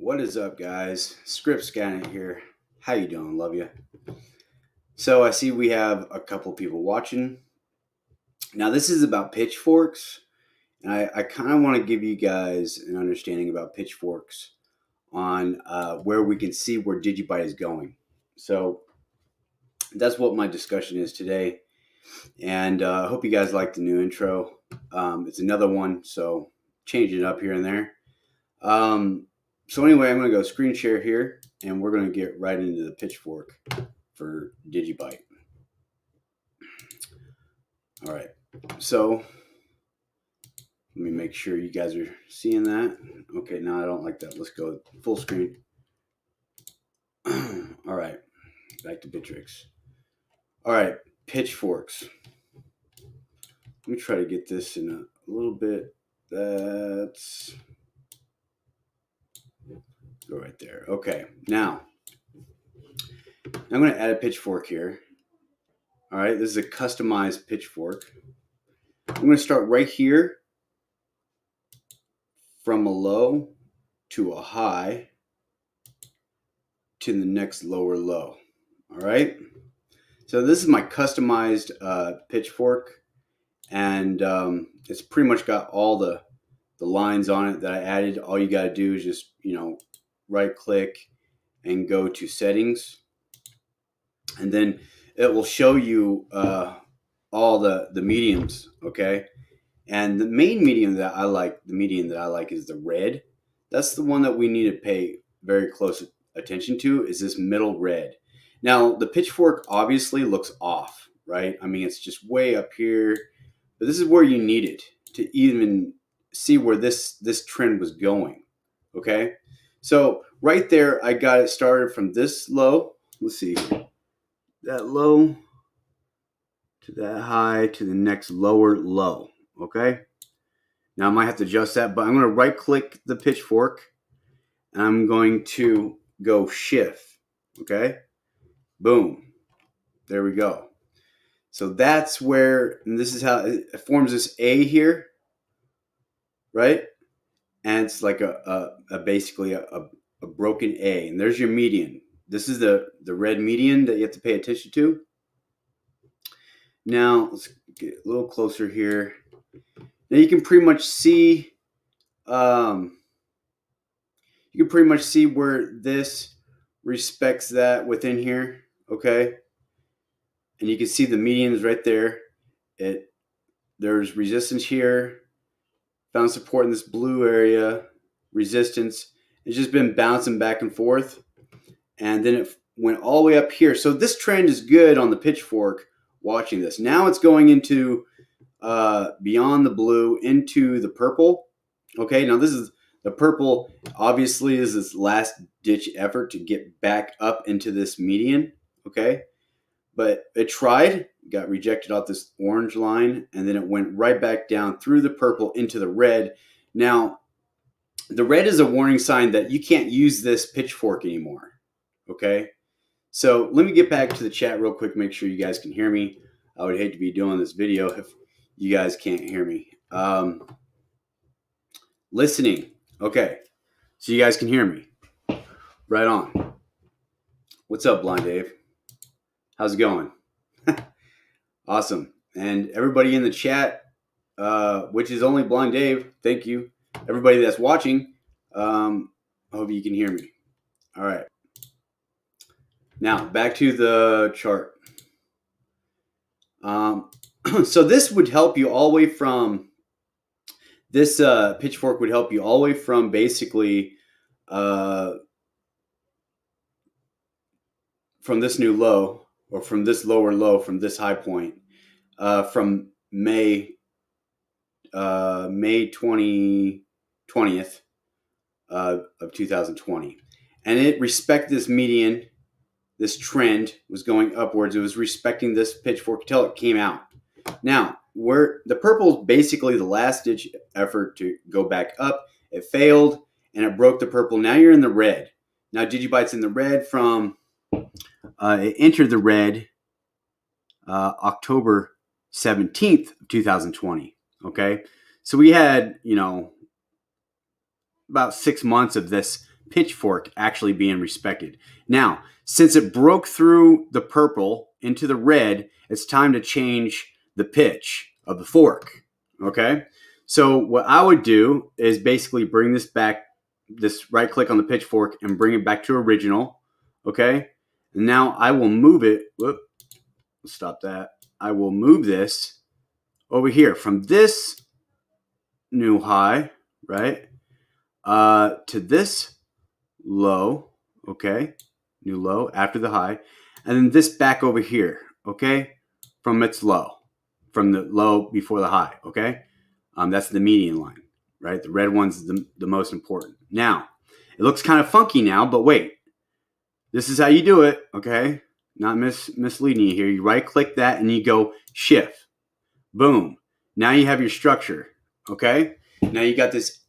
What is up, guys? Script Scanning here. How you doing? Love you. So I see we have a couple people watching. Now this is about pitchforks, and I kind of want to give you guys an understanding about pitchforks on where we can see where DigiByte is going. So that's what my discussion is today, and I hope you guys like the new intro. It's another one, so change it up here and there. So anyway, I'm going to go screen share here, and we're going to get right into the pitchfork for DigiByte. All right, so let me make sure you guys are seeing that. Okay, no, I don't like that. Let's go full screen. All right, back to Bitrix. All right, pitchforks. Let me try to get this in a little bit. That's go right there. Okay, now I'm going to add a pitchfork here. All right, this is a customized pitchfork. I'm going to start right here from a low to a high to the next lower low. All right, so this is my customized pitchfork, and it's pretty much got all the lines on it that I added. All you got to do is just, right click and go to settings, and then it will show you all the mediums. Okay, and the main medium that I like, is the red. That's the one that we need to pay very close attention to, is this middle red. Now the pitchfork obviously looks off, right? I mean, it's just way up here, but this is where you need it to even see where this trend was going. Okay, so right there I got it started from this low. Let's see, that low to that high to the next lower low. Okay, now I might have to adjust that, but I'm going to right click the pitchfork and I'm going to go shift. Okay, boom, there we go. So that's where, and this is how it forms this A here, right? And it's like basically a broken A, and there's your median. This is the red median that you have to pay attention to. Now let's get a little closer here. Now you can pretty much see, where this respects that within here. Okay, and you can see the medians right there. There's resistance here, found support in this blue area, resistance. It's just been bouncing back and forth, and then it went all the way up here. So this trend is good on the pitchfork. Watching this now, it's going into beyond the blue into the purple. Okay, now this is the purple. Obviously, is this last ditch effort to get back up into this median. Okay, but it tried, got rejected off this orange line, and then it went right back down through the purple into the red. Now, the red is a warning sign that you can't use this pitchfork anymore. Okay, so let me get back to the chat real quick, make sure you guys can hear me. I would hate to be doing this video if you guys can't hear me. Listening. Okay, so you guys can hear me. Right on. What's up, Blind Dave? How's it going? Awesome. And everybody in the chat, which is only Blind Dave, thank you. Everybody that's watching, I hope you can hear me. All right. Now, back to the chart. So this would help you all the way from, this pitchfork would help you all the way from basically from this new low, or from this lower low, from this high point, from May 20th of 2020. And it respected this median. This trend was going upwards. It was respecting this pitchfork until it came out. Now, where the purple is basically the last ditch effort to go back up. It failed and it broke the purple. Now you're in the red. Now DigiByte's in the red from, it entered the red October 17th of 2020. Okay, so we had, about 6 months of this pitchfork actually being respected. Now, since it broke through the purple into the red, it's time to change the pitch of the fork. Okay? So what I would do is basically bring this back, this right click on the pitchfork and bring it back to original. Okay? And now I will move it. Whoop, stop that. I will move this over here from this new high, right? To this low, okay? New low after the high. And then this back over here, okay? From its low, from the low before the high, okay? That's the median line, right? The red one's the most important. Now, it looks kind of funky now, but wait. This is how you do it, okay? Not misleading you here. You right-click that and you go shift. Boom. Now you have your structure, okay? Now you got this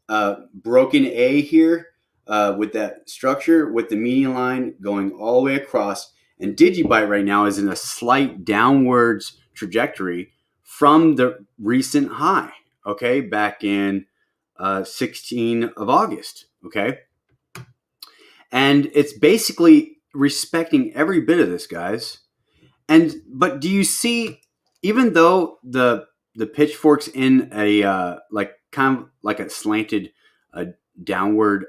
broken A here with that structure with the median line going all the way across. And DigiByte right now is in a slight downwards trajectory from the recent high, okay? Back in 16 of August, okay? And it's basically respecting every bit of this, guys. But do you see, even though the pitchfork's in a like kind of like a slanted downward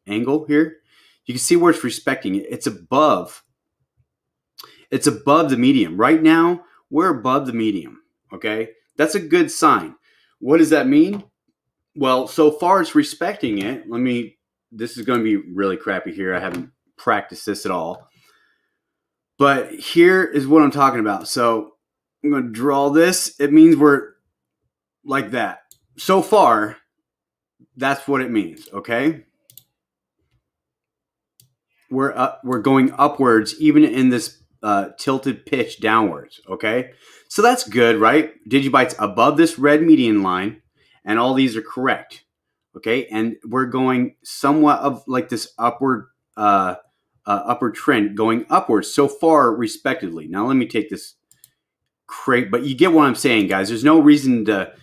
angle here, you can see where it's respecting it. It's above the medium. Right now, we're above the medium, okay? That's a good sign. What does that mean? Well, so far it's respecting it. This is going to be really crappy here. I haven't practiced this at all. But here is what I'm talking about. So I'm going to draw this. It means we're like that. So far, that's what it means, okay? We're going upwards even in this tilted pitch downwards, okay? So that's good, right? DigiByte's above this red median line, and all these are correct, okay? And we're going somewhat of like this upward trend going upwards so far respectively. Now let me take this crate, but you get what I'm saying, guys. There's no reason to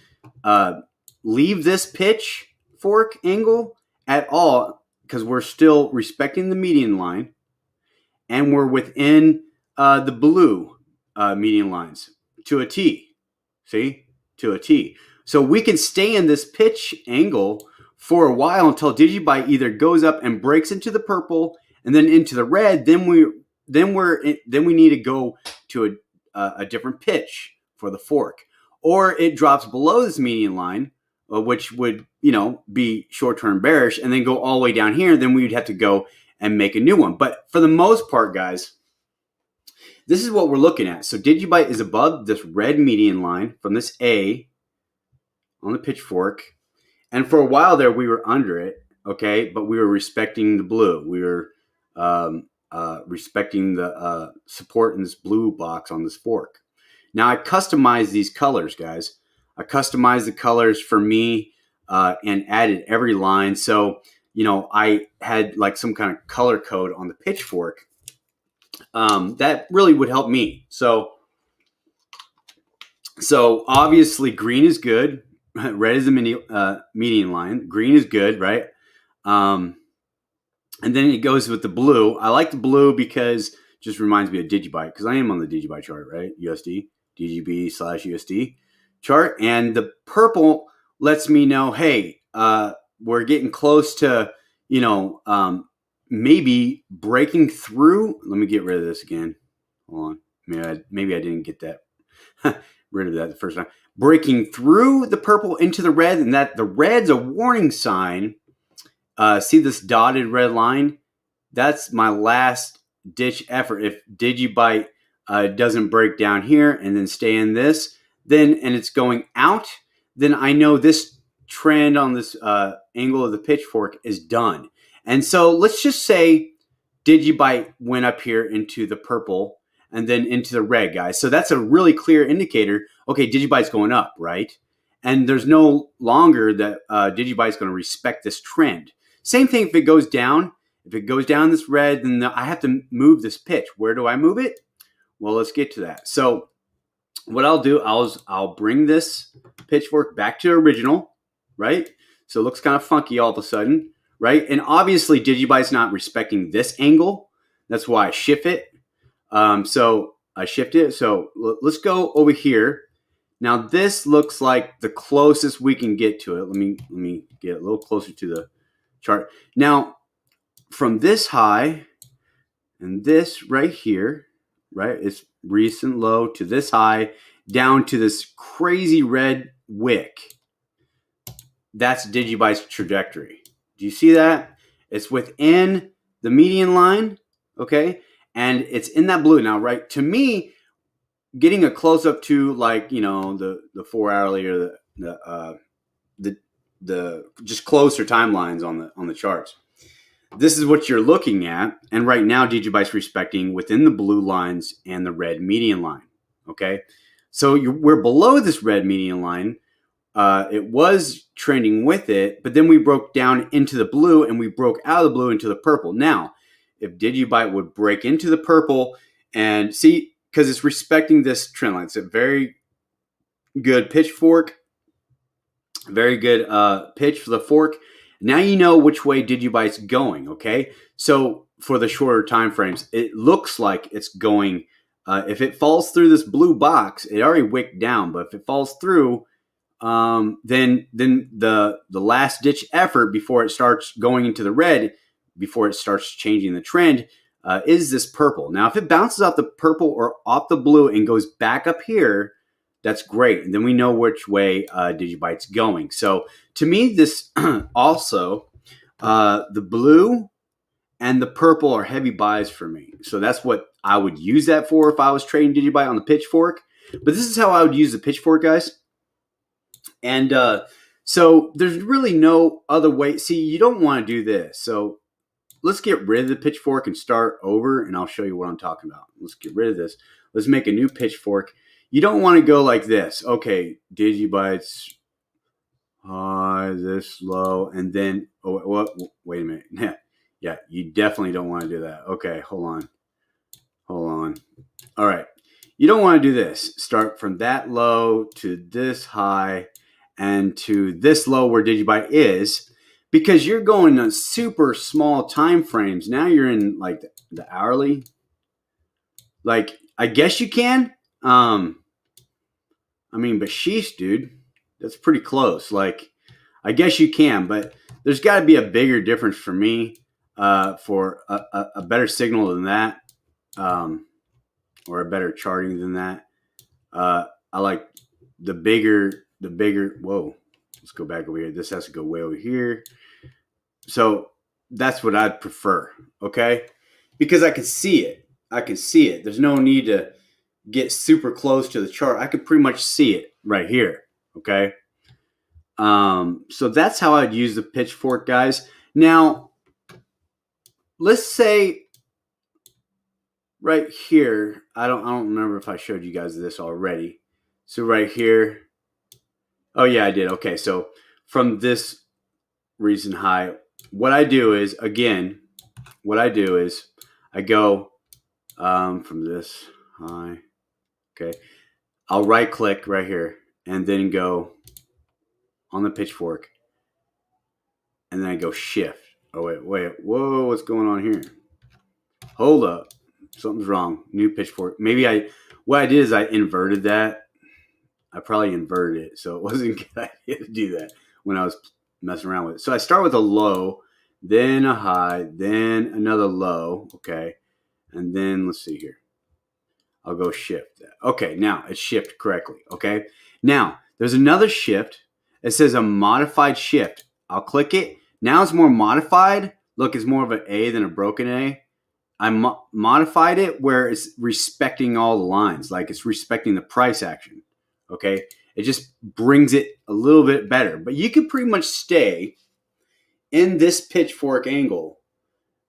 leave this pitch fork angle at all because we're still respecting the median line and we're within the blue median lines to a T. See? To a T. So we can stay in this pitch angle for a while until DigiByte either goes up and breaks into the purple and then into the red. Then we need to go to a different pitch for the fork, or it drops below this median line, which would be short-term bearish, and then go all the way down here. Then we would have to go and make a new one. But for the most part, guys, this is what we're looking at. So DigiByte is above this red median line from this A on the pitchfork. And for a while there, we were under it, okay? But we were respecting the blue. We were respecting the support in this blue box on this fork. Now, I customized these colors, guys. I customized the colors for me and added every line. So, I had like some kind of color code on the pitchfork that really would help me. So obviously green is good. Red is the median line. Green is good, right? And then it goes with the blue. I like the blue because it just reminds me of DigiByte because I am on the DigiByte chart, right? USD, DGB/USD chart. And the purple lets me know, hey, we're getting close to, maybe breaking through. Let me get rid of this again. Hold on. Maybe I didn't get that rid of that the first time. Breaking through the purple into the red, and that the red's a warning sign. See this dotted red line? That's my last ditch effort. If DigiByte doesn't break down here and then stay in this, and it's going out, then I know this trend on this angle of the pitchfork is done. And so let's just say DigiByte went up here into the purple and then into the red, guys. So that's a really clear indicator. Okay, DigiByte's going up, right? And there's no longer that DigiByte's going to respect this trend. Same thing if it goes down. If it goes down this red, then I have to move this pitch. Where do I move it? Well, let's get to that. So what I'll do, I'll bring this pitchfork back to original, right? So it looks kind of funky all of a sudden, right? And obviously DigiByte's not respecting this angle. That's why I shift it. So I shift it. So let's go over here. Now this looks like the closest we can get to it. Let me get a little closer to the chart. Now from this high and this right here, right? It's recent low to this high down to this crazy red wick. That's DigiByte's trajectory. Do you see that? It's within the median line, okay? And it's in that blue now, right? To me, getting a close up to like, you know, the 4 hourly or the just closer timelines on the charts. This is what you're looking at, and right now DigiByte's respecting within the blue lines and the red median line. Okay, so we're below this red median line. It was trending with it, but then we broke down into the blue, and we broke out of the blue into the purple. Now, if DigiByte would break into the purple and see, because it's respecting this trend line, it's a very good pitchfork, very good pitch for the fork. Now you know which way DigiByte's going, okay? So for the shorter time frames, it looks like it's going, if it falls through this blue box, it already wicked down, but if it falls through, then the last ditch effort before it starts going into the red, before it starts changing the trend, is this purple. Now, if it bounces off the purple or off the blue and goes back up here, that's great. And then we know which way DigiByte's going. So to me, this also, the blue and the purple are heavy buys for me. So that's what I would use that for if I was trading DigiByte on the pitchfork. But this is how I would use the pitchfork, guys. And so there's really no other way. See, you don't want to do this. So let's get rid of the pitchfork and start over, and I'll show you what I'm talking about. Let's get rid of this. Let's make a new pitchfork. You don't want to go like this. Okay, DigiBytes high, this low, and then, wait a minute. Yeah, you definitely don't want to do that. Okay, hold on. All right, you don't want to do this. Start from that low to this high and to this low where DigiByte is, because you're going on super small time frames. Now you're in like the hourly. Like, I guess you can. I mean, but sheesh, dude, that's pretty close. Like, I guess you can, but there's got to be a bigger difference for me, for a better signal than that, or a better charting than that. I like the bigger. Whoa, let's go back over here. This has to go way over here. So that's what I'd prefer, okay? Because I can see it. There's no need to get super close to the chart. I could pretty much see it right here, okay? So that's how I'd use the pitchfork, guys. Now, let's say right here, I don't remember if I showed you guys this already. So right here, oh yeah, I did. Okay, so from this recent high, what I do is, again, I go from this high, okay, I'll right click right here and then go on the pitchfork, and then I go shift. Oh, wait, whoa, what's going on here? Hold up, something's wrong. New pitchfork. Maybe what I did is I inverted that. I probably inverted it, so it wasn't a good idea to do that when I was messing around with it. So I start with a low, then a high, then another low, okay, and then let's see here. I'll go shift that. Okay, now it's shifted correctly, okay? Now, there's another shift. It says a modified shift. I'll click it. Now it's more modified. Look, it's more of an A than a broken A. I modified it where it's respecting all the lines, like it's respecting the price action, okay? It just brings it a little bit better. But you can pretty much stay in this pitchfork angle,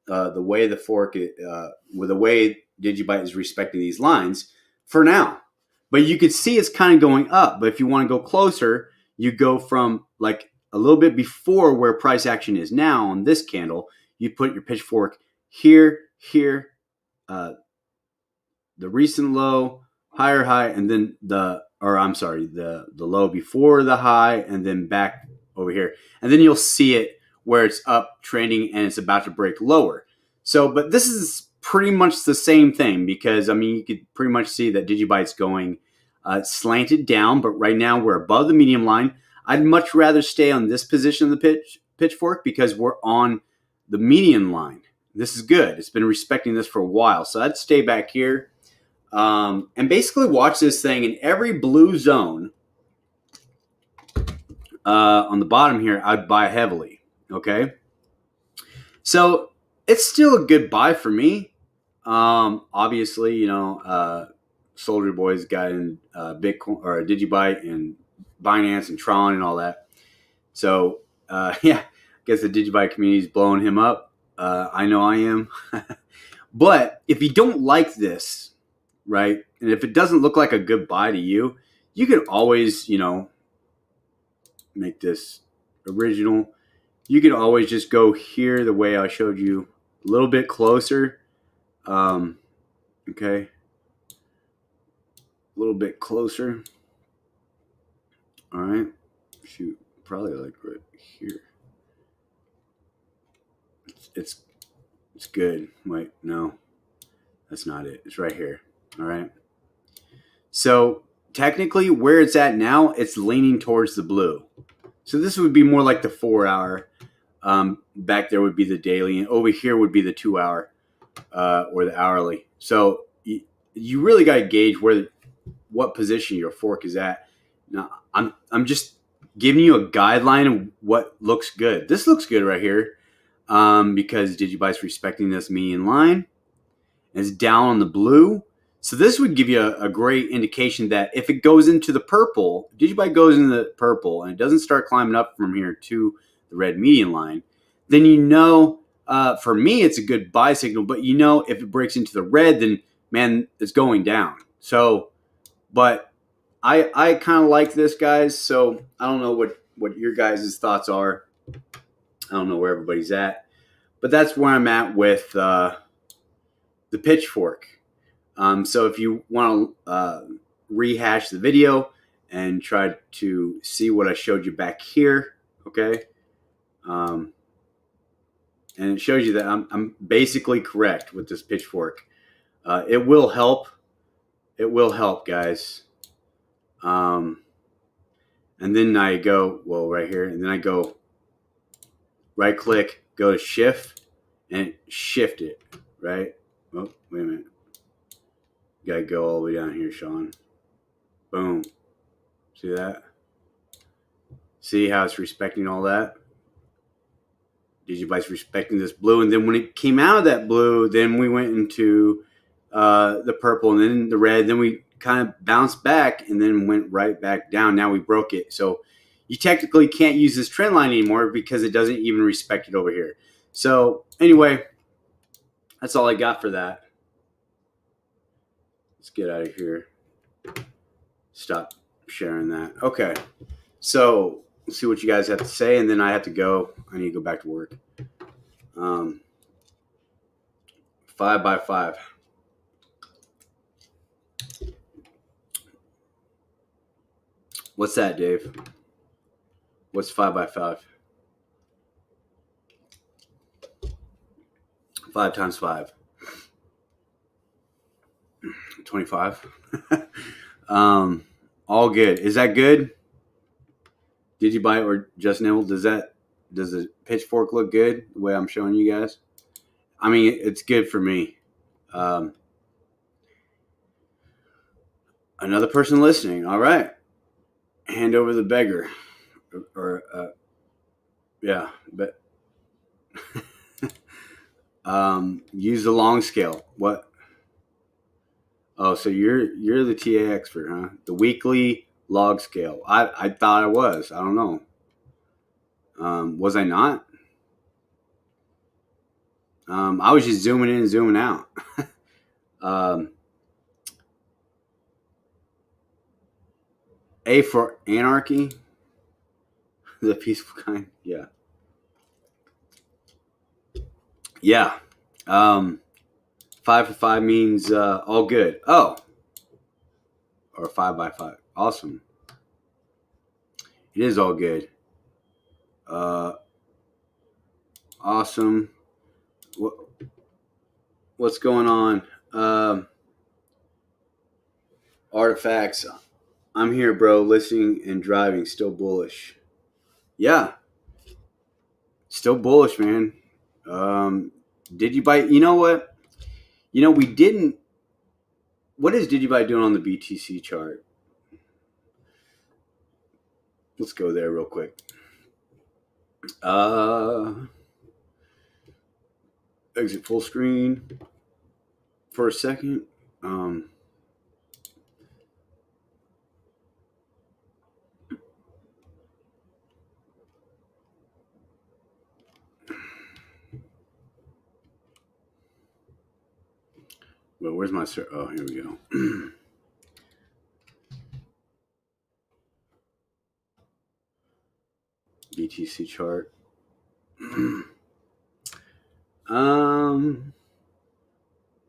the way the fork, with the way DigiByte is respecting these lines for now. But you can see it's kind of going up. But if you want to go closer, you go from like a little bit before where price action is now on this candle. You put your pitchfork here, the recent low, higher high, and then the low before the high, and then back over here. And then you'll see it where it's up trending and it's about to break lower. So, but this is pretty much the same thing because, I mean, you could pretty much see that DigiByte's going slanted down, but right now we're above the medium line. I'd much rather stay on this position of the pitchfork because we're on the median line. This is good. It's been respecting this for a while. So I'd stay back here and basically watch this thing in every blue zone on the bottom here. I'd buy heavily. Okay. So it's still a good buy for me. Obviously, you know, Soldier Boy's got in Bitcoin or DigiByte and Binance and Tron and all that. So, yeah, I guess the DigiByte community is blowing him up. I know I am. But if you don't like this, right, and if it doesn't look like a good buy to you, you can always, you know, make this original. You can always just go here the way I showed you, a little bit closer. Okay. A little bit closer. All right. Shoot, probably like right here. It's good. Wait, no, that's not it. It's right here. All right. So technically where it's at now, it's leaning towards the blue. So this would be more like the 4 hour. Back there would be the daily, and over here would be the 2 hour or the hourly. So you really got to gauge what position your fork is at. Now, I'm just giving you a guideline of what looks good. This looks good right here because DigiByte's respecting this median line. It's down on the blue. So this would give you a great indication that if it goes into the purple, DigiByte goes into the purple and it doesn't start climbing up from here to the red median line, then you know, for me, it's a good buy signal. But you know, if it breaks into the red, then man, it's going down. So, but I kind of like this, guys. So I don't know what your guys' thoughts are. I don't know where everybody's at, but that's where I'm at with the pitchfork. So if you want to rehash the video and try to see what I showed you back here, okay? And it shows you that I'm basically correct with this pitchfork. It will help. It will help, guys. And then I go, well, right here, and then I go right click, go to shift, and shift it, right? Oh, wait a minute. You gotta go all the way down here, Sean. Boom. See that? See how it's respecting all that? DigiByte's respecting this blue, and then when it came out of that blue, then we went into the purple, and then the red. Then we kind of bounced back, and then went right back down. Now we broke it. So you technically can't use this trend line anymore because it doesn't even respect it over here. So anyway, that's all I got for that. Let's get out of here. Stop sharing that. Okay. So let's see what you guys have to say, and then I have to go. I need to go back to work. 5 by 5. What's that, Dave? What's 5 by 5? 5 times 5. 25. All good. Is that good? DigiByte or Just Nibble? Does the pitchfork look good the way I'm showing you guys? I mean, it's good for me. Another person listening. All right. Hand over the beggar. Yeah, but use the long scale. What? Oh, so you're the TA expert, huh? The weekly log scale. I thought I was. I don't know. Was I not? I was just zooming in and zooming out. A for anarchy. The peaceful kind. Yeah. Yeah. 5 for 5 means all good. Oh. Or 5 by 5. Awesome. It is all good. Awesome. What's going on? Artifacts. I'm here, bro. Listening and driving. Still bullish. Yeah, still bullish, man. DigiByte. You know what? We didn't. What is DigiByte doing on the BTC chart? Let's go there real quick. Exit full screen for a second. Well, where's my oh, here we go. BTC chart.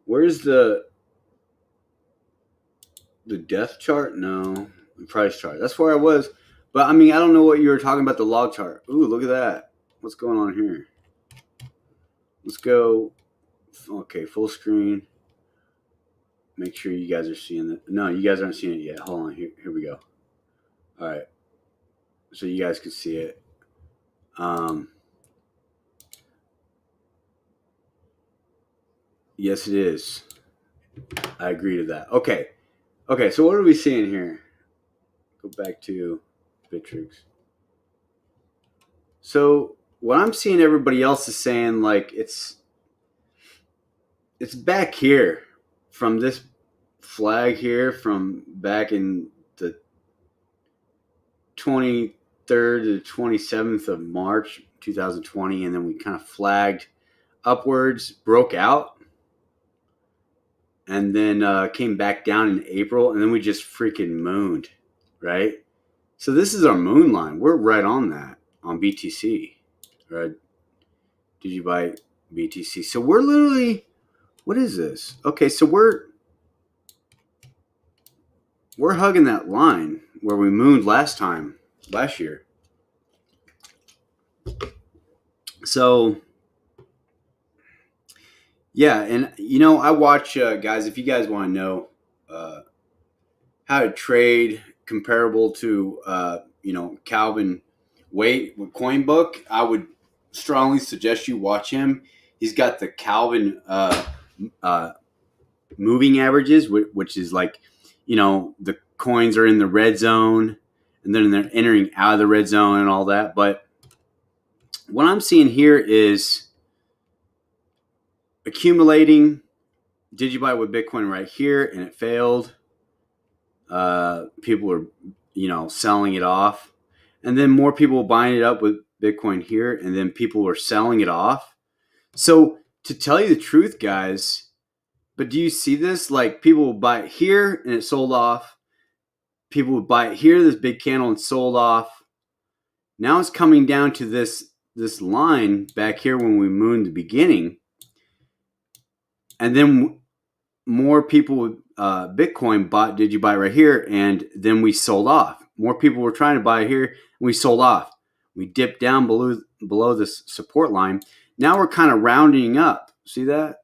Where's the death chart? No, the price chart. That's where I was. But I mean, I don't know what you were talking about, the log chart. Ooh, look at that. What's going on here? Let's go. Okay, full screen. Make sure you guys are seeing it. No, you guys aren't seeing it yet. Hold on. Here we go. All right. So you guys can see it. Yes, it is. I agree to that. Okay. So what are we seeing here? Go back to Bitrix. So what I'm seeing everybody else is saying, like, it's back here from this flag here from back in the 23rd to 27th of March 2020, and then we kind of flagged upwards, broke out, and then came back down in April, and then we just freaking mooned, right? So this is our moon line. We're right on that on BTC, right? DigiByte BTC. So we're literally, what is this? Okay, so we're hugging that line where we mooned last year. So yeah, and I watch guys. If you guys want to know how to trade comparable to Calvin Waite with CoinBook, I would strongly suggest you watch him. He's got the Calvin moving averages, which is like, the coins are in the red zone and then they're entering out of the red zone and all that. But what I'm seeing here is accumulating DigiByte with Bitcoin right here, and it failed. People are, selling it off, and then more people buying it up with Bitcoin here, and then people are selling it off. So to tell you the truth, guys, but do you see this? Like, people will buy it here and it sold off. People would buy it here, this big candle, and sold off. Now it's coming down to this line back here when we mooned the beginning. And then more people with Bitcoin bought DigiByte right here, and then we sold off. More people were trying to buy it here, and we sold off. We dipped down below this support line. Now we're kind of rounding up. See that?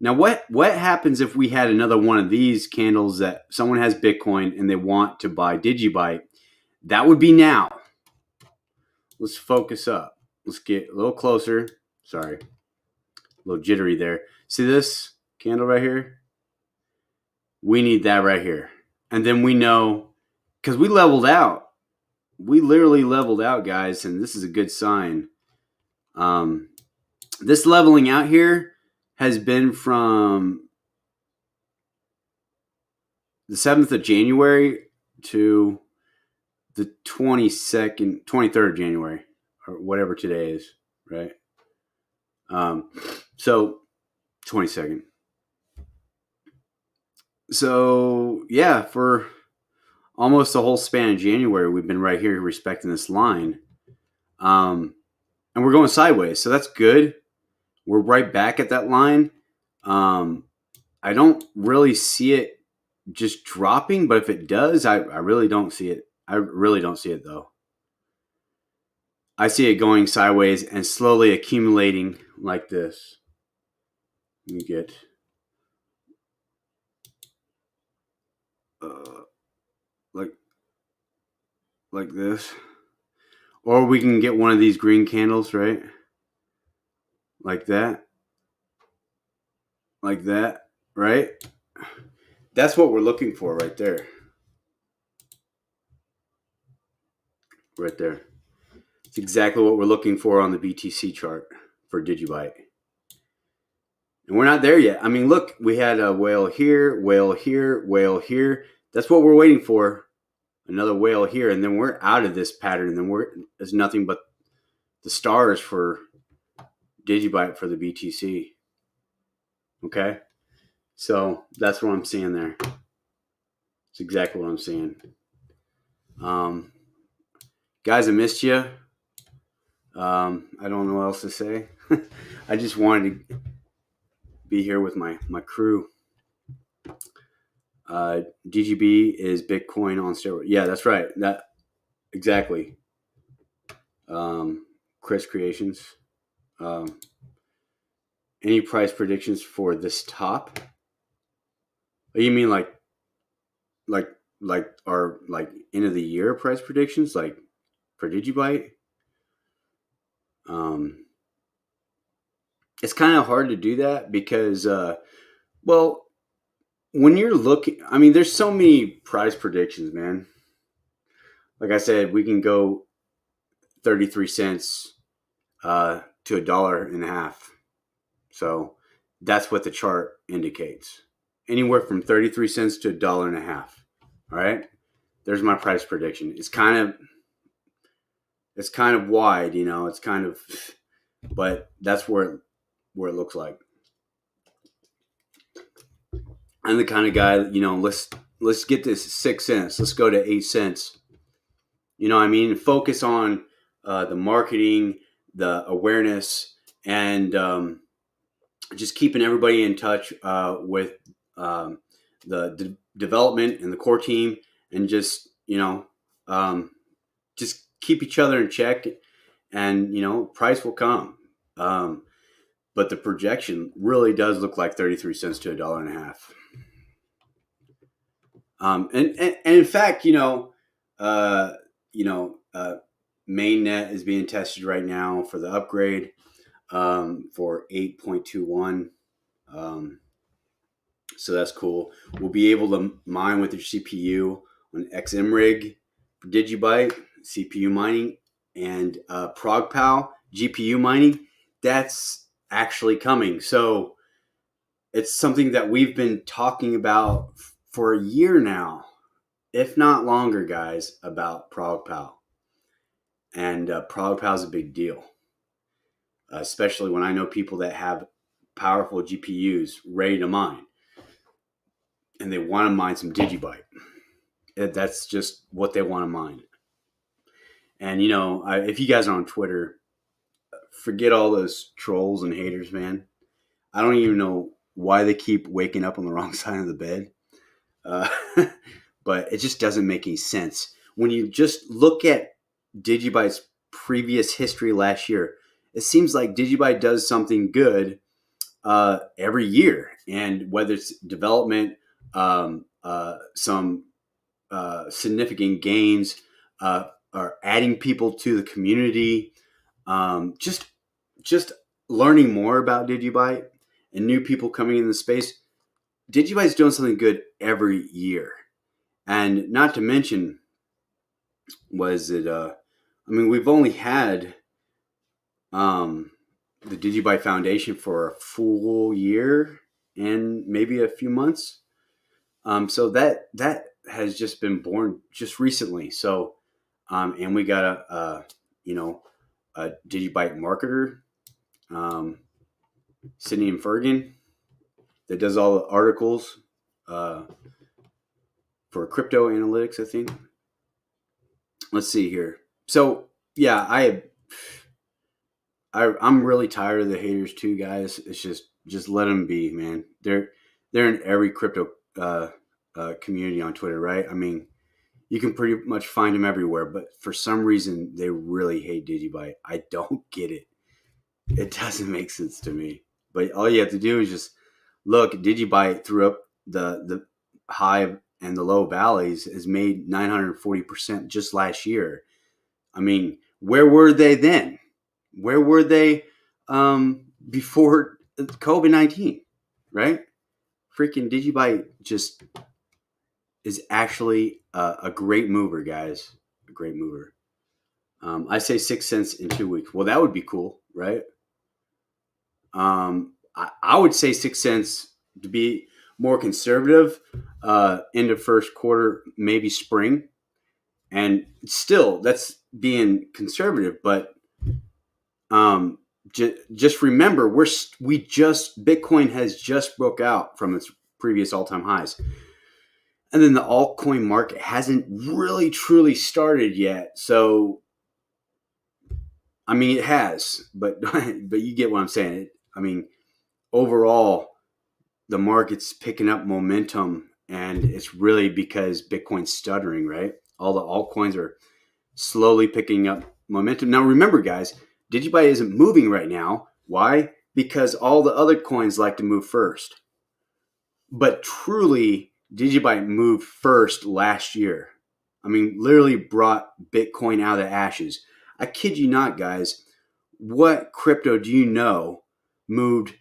Now, what happens if we had another one of these candles that someone has Bitcoin and they want to buy DigiByte? That would be now. Let's focus up. Let's get a little closer. Sorry. A little jittery there. See this candle right here? We need that right here. And then we know, because we leveled out. We literally leveled out, guys, and this is a good sign. This leveling out here has been from the 7th of January to the 23rd of January, or whatever today is, right? So 22nd. So yeah, for almost the whole span of January, we've been right here respecting this line. And we're going sideways, so that's good. We're right back at that line. I don't really see it just dropping, but if it does, I really don't see it. I really don't see it, though. I see it going sideways and slowly accumulating like this. You get uh, like this, or we can get one of these green candles, right? Like that, right? That's what we're looking for, right there, right there. It's exactly what we're looking for on the BTC chart for DigiByte. And we're not there yet. I mean, look, we had a whale here, whale here, whale here. That's what we're waiting for. Another whale here, and then we're out of this pattern. And then there's nothing but the stars for DigiByte for the BTC. Okay, so that's what I'm seeing there. It's exactly what I'm seeing. Guys, I missed you. I don't know what else to say. I just wanted to be here with my crew. DGB is Bitcoin on steroids. Yeah, that's right. That exactly. Chris Creations. Any price predictions for this top? You mean like our end of the year price predictions, like for DigiByte? It's kind of hard to do that because, well, when you're looking, I mean, there's so many price predictions, man. Like I said, we can go 33 cents to $1.50. So that's what the chart indicates. Anywhere from 33 cents to $1.50. All right. There's my price prediction. It's kind of wide, you know, it's kind of, but that's where it looks like. I'm the kind of guy, you know, let's get this 6 cents. Let's go to 8 cents. You know what I mean? Focus on the marketing, the awareness, and just keeping everybody in touch with the development and the core team, and just, you know, just keep each other in check, and, you know, price will come. But the projection really does look like 33 cents to $1.50. And in fact, mainnet is being tested right now for the upgrade for 8.21. So that's cool. We'll be able to mine with your CPU on XMRig for DigiByte, CPU mining, and ProgPal, GPU mining. That's actually coming. So it's something that we've been talking about for a year now, if not longer, guys, about ProgPal. And ProgPal is a big deal, especially when I know people that have powerful GPUs ready to mine, and they want to mine some DigiByte. That's just what they want to mine. And, you know, if you guys are on Twitter, forget all those trolls and haters, man. I don't even know why they keep waking up on the wrong side of the bed. But it just doesn't make any sense. When you just look at DigiByte's previous history last year, it seems like DigiByte does something good every year. And whether it's development, some significant gains, or adding people to the community, just learning more about DigiByte and new people coming in the space. DigiByte's doing something good every year. And not to mention, we've only had the DigiByte Foundation for a full year and maybe a few months. So that has just been born just recently. So, and we got a DigiByte marketer, Sydney and Fergan, that does all the articles for crypto analytics, I think. Let's see here. So yeah, I'm really tired of the haters too, guys. It's just let them be, man. They're in every crypto community on Twitter, right? I mean, You can pretty much find them everywhere, but for some reason they really hate DigiByte. I don't get it. It doesn't make sense to me. But all you have to do is just look. DigiByte threw up the high and the low valleys has made 940% just last year. I mean, where were they then? Where were they before COVID-19? Right? Freaking DigiByte just is actually a great mover, guys. A great mover. I say 6 cents in 2 weeks. Well, that would be cool, right? I would say 6 cents to be more conservative. Into first quarter, maybe spring, and still that's being conservative. But just remember, Bitcoin has just broke out from its previous all-time highs. And then the altcoin market hasn't really truly started yet. So, I mean, it has, but you get what I'm saying. I mean, overall, the market's picking up momentum, and it's really because Bitcoin's stuttering, right? All the altcoins are slowly picking up momentum. Now, remember, guys, DigiByte isn't moving right now. Why? Because all the other coins like to move first. But truly, DigiByte moved first last year. I mean, literally brought Bitcoin out of the ashes. I kid you not, guys. What crypto do you know moved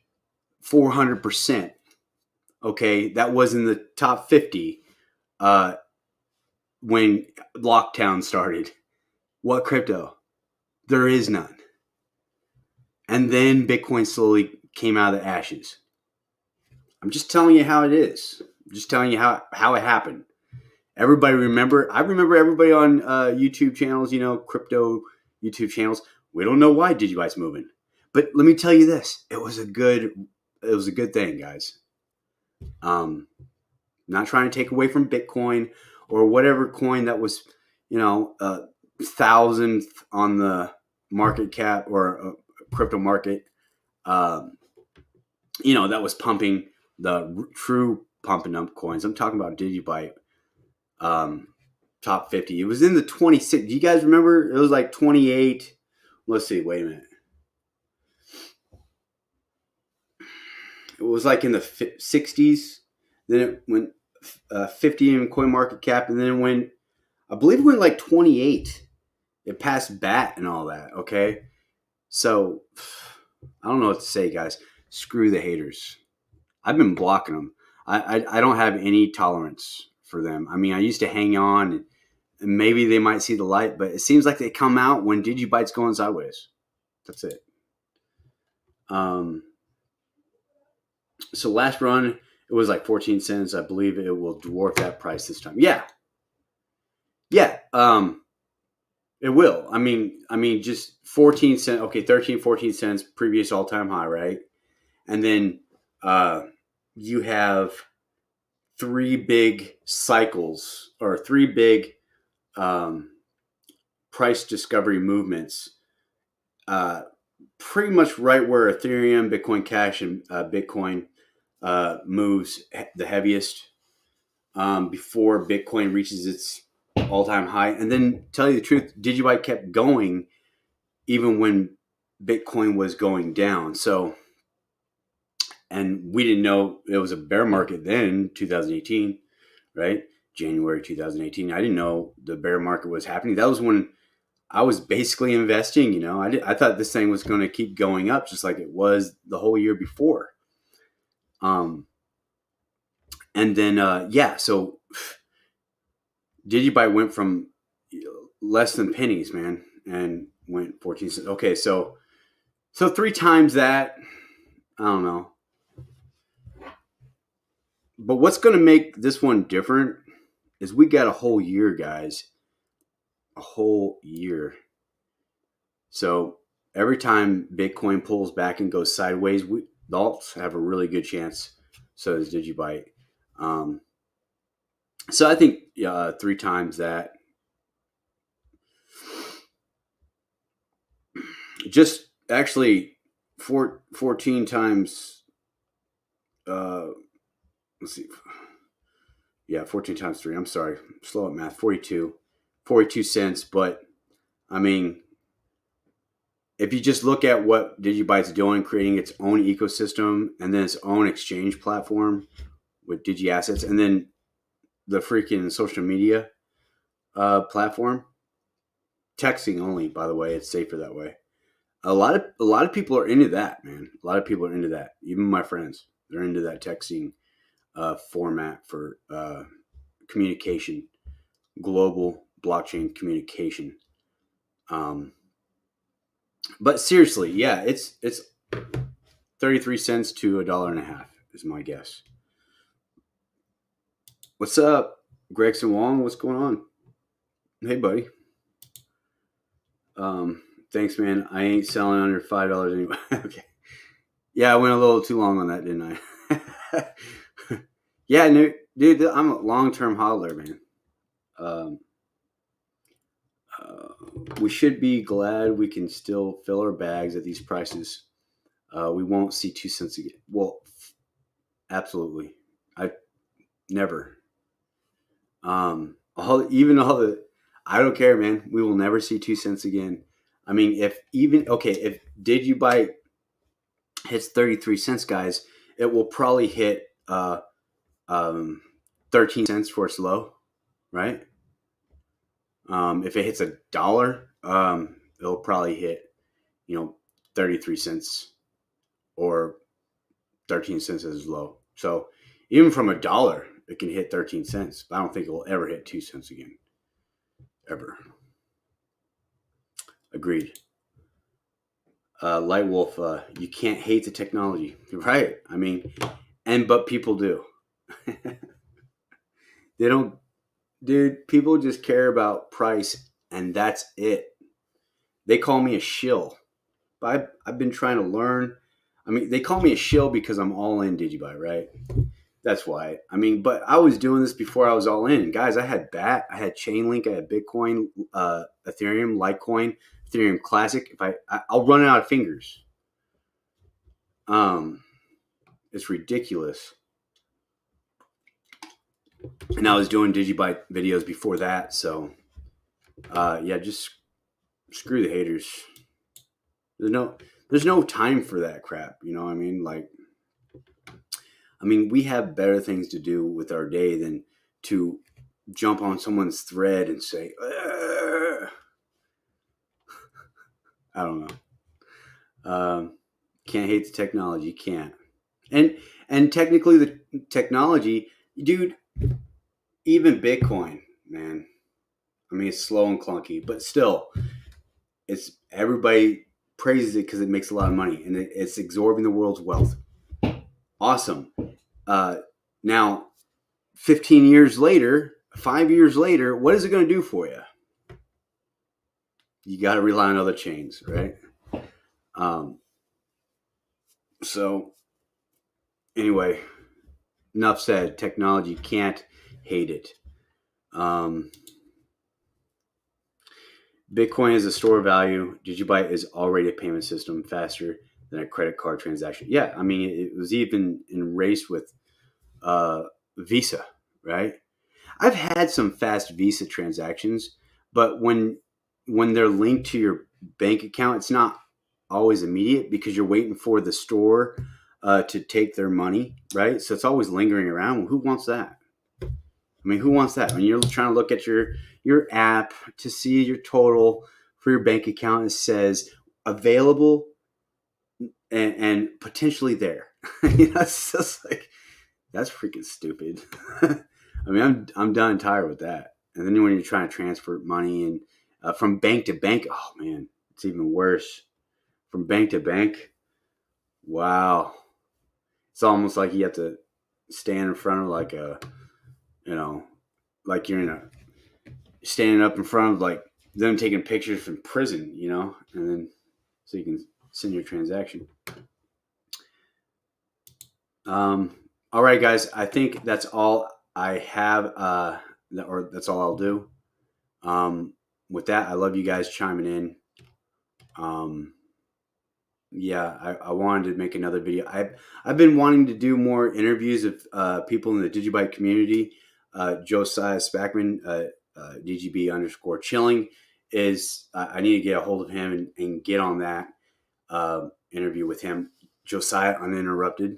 400%? Okay, that was in the top 50 when lockdown started. What crypto? There is none. And then Bitcoin slowly came out of the ashes. I'm just telling you how it is. I'm just telling you how it happened. Everybody remember? I remember everybody on YouTube channels, crypto YouTube channels. We don't know why DigiByte's moving, but let me tell you this: it was a good thing, guys. Not trying to take away from Bitcoin or whatever coin that was, thousandth on the market cap or crypto market. That was pumping the true pumping up coins. I'm talking about DigiByte. Top 50. It was in the 26. Do you guys remember? It was like 28. Let's see. Wait a minute. It was like in the 60s. Then it went 50 in coin market cap, and then I believe it went like 28. It passed BAT and all that. Okay, so I don't know what to say, guys. Screw the haters. I've been blocking them. I don't have any tolerance for them. I mean, I used to hang on, and maybe they might see the light, but it seems like they come out when DigiByte's going sideways. That's it. So last run, it was like 14 cents. I believe it will dwarf that price this time. Yeah. It will. I mean, just 14 cents. Okay, 13, 14 cents, previous all-time high, right? And then you have three big cycles or three big price discovery movements. Pretty much right where Ethereum, Bitcoin Cash, and Bitcoin moves the heaviest before Bitcoin reaches its all-time high. And then, tell you the truth, DigiByte kept going even when Bitcoin was going down. So, and we didn't know it was a bear market then, 2018, right? January 2018. I didn't know the bear market was happening. That was when I was basically investing. I thought this thing was going to keep going up just like it was the whole year before. And then, so DigiByte went from less than pennies, man, and went 14 cents. Okay, so 3 times that. I don't know. But what's going to make this one different is we got a whole year, guys. A whole year. So every time Bitcoin pulls back and goes sideways, the alts have a really good chance. So does DigiByte. So I think 3 times that. Just actually 14 times. Let's see. Yeah, 14 times 3. I'm sorry. Slow at math. 42 cents. But, I mean, if you just look at what DigiByte's doing, creating its own ecosystem and then its own exchange platform with Digi Assets, and then the freaking social media platform, texting only, by the way, it's safer that way. A lot of people are into that, man. A lot of people are into that. Even my friends, they're into that texting format for communication, global blockchain communication. But seriously, yeah, it's 33 cents to $1.50 is my guess. What's up, Gregson Wong? What's going on? Hey, buddy. Thanks, man. I ain't selling under $5 anyway. Okay. Yeah, I went a little too long on that, didn't I? Yeah, no, dude, I'm a long-term hodler, man. We should be glad we can still fill our bags at these prices. We won't see 2 cents again. Well, absolutely. I never. Even all the, I don't care, man. We will never see 2 cents again. I mean, if DigiByte hits 33 cents, guys, it will probably hit 13 cents for its low, right? If it hits $1, it'll probably hit, 33 cents or 13 cents as low. So even from $1, it can hit 13 cents. But I don't think it will ever hit 2 cents again. Ever. Agreed. Lightwolf, you can't hate the technology. Right. I mean, but people do. They don't, dude, people just care about price and that's it. They call me a shill. But I've been trying to learn. I mean, they call me a shill because I'm all in DigiByte, right? That's why. I mean, but I was doing this before I was all in. Guys, I had BAT, I had Chainlink, I had Bitcoin, Ethereum, Litecoin, Ethereum Classic. I'll run out of fingers. It's ridiculous. And I was doing DigiByte videos before that, so yeah, just screw the haters. There's no time for that crap, you know what I mean? We have better things to do with our day than to jump on someone's thread and say, Ugh. I don't know. Can't hate the technology, can't. And technically the technology, dude, even Bitcoin, man. I mean, it's slow and clunky, but still, it's everybody praises it because it makes a lot of money and it's absorbing the world's wealth. Awesome. Now, 15 years later, 5 years later, what is it going to do for you? You got to rely on other chains, right? So, anyway, enough said. Technology, can't hate it. Bitcoin is a store of value. DigiByte is already a payment system faster than a credit card transaction. Yeah, I mean, it was even in race with Visa, right? I've had some fast Visa transactions, but when they're linked to your bank account, it's not always immediate because you're waiting for the store to take their money, right? So it's always lingering around. Well, who wants that? I mean, who wants that? When you're trying to look at your app to see your total for your bank account, it says available and potentially there. It's just like, that's freaking stupid. I mean, I'm done and tired with that. And then when you're trying to transfer money and from bank to bank, oh man, it's even worse. From bank to bank, wow. It's almost like you have to stand in front of like like you're standing up in front of like them taking pictures from prison, and then so you can send your transaction. All right, guys, I think that's all I have, or that's all I'll do. With that, I love you guys chiming in. Yeah, I wanted to make another video. I've been wanting to do more interviews of people in the DigiByte community. Josiah Spackman, DGB underscore chilling, is I need to get a hold of him and get on that interview with him. Josiah Uninterrupted.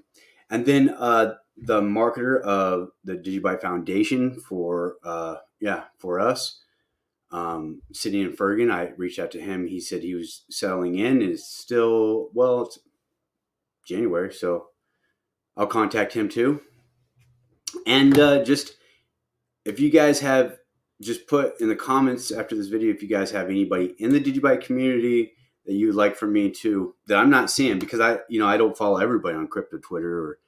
And then the marketer of the DigiByte Foundation for for us, Sydney and Fergan. I reached out to him. He said he was settling in. It's still, well, it's January, so I'll contact him too. And just if you guys have, just put in the comments after this video if you guys have anybody in the DigiByte community that you would like for me to, that I'm not seeing, because I don't follow everybody on crypto Twitter or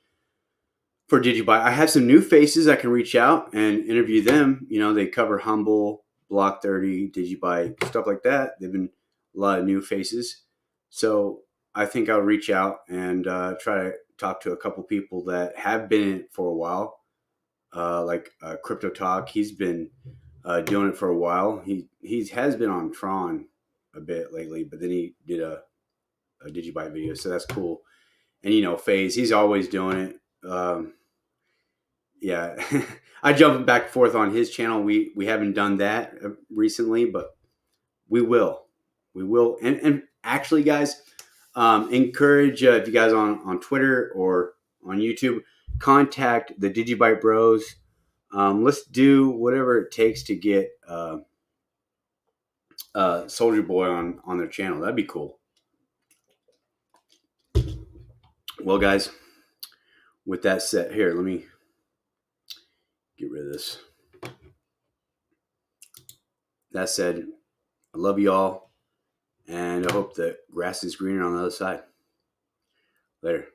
for DigiByte. I have some new faces I can reach out and interview them. They cover Humble, Block 30, DigiByte, stuff like that. They've been a lot of new faces. So I think I'll reach out and try to talk to a couple people that have been in it for a while, like Crypto Talk. He's been doing it for a while. He has been on Tron a bit lately, but then he did a DigiByte video, so that's cool. And FaZe, he's always doing it. Yeah, I jump back and forth on his channel. We haven't done that recently, but we will. And actually, guys, encourage if you guys on Twitter or on YouTube, contact the DigiByte Bros. Let's do whatever it takes to get Soldier Boy on their channel. That'd be cool. Well, guys, with that said, here, let me get rid of this. That said, I love y'all, and I hope the grass is greener on the other side. Later.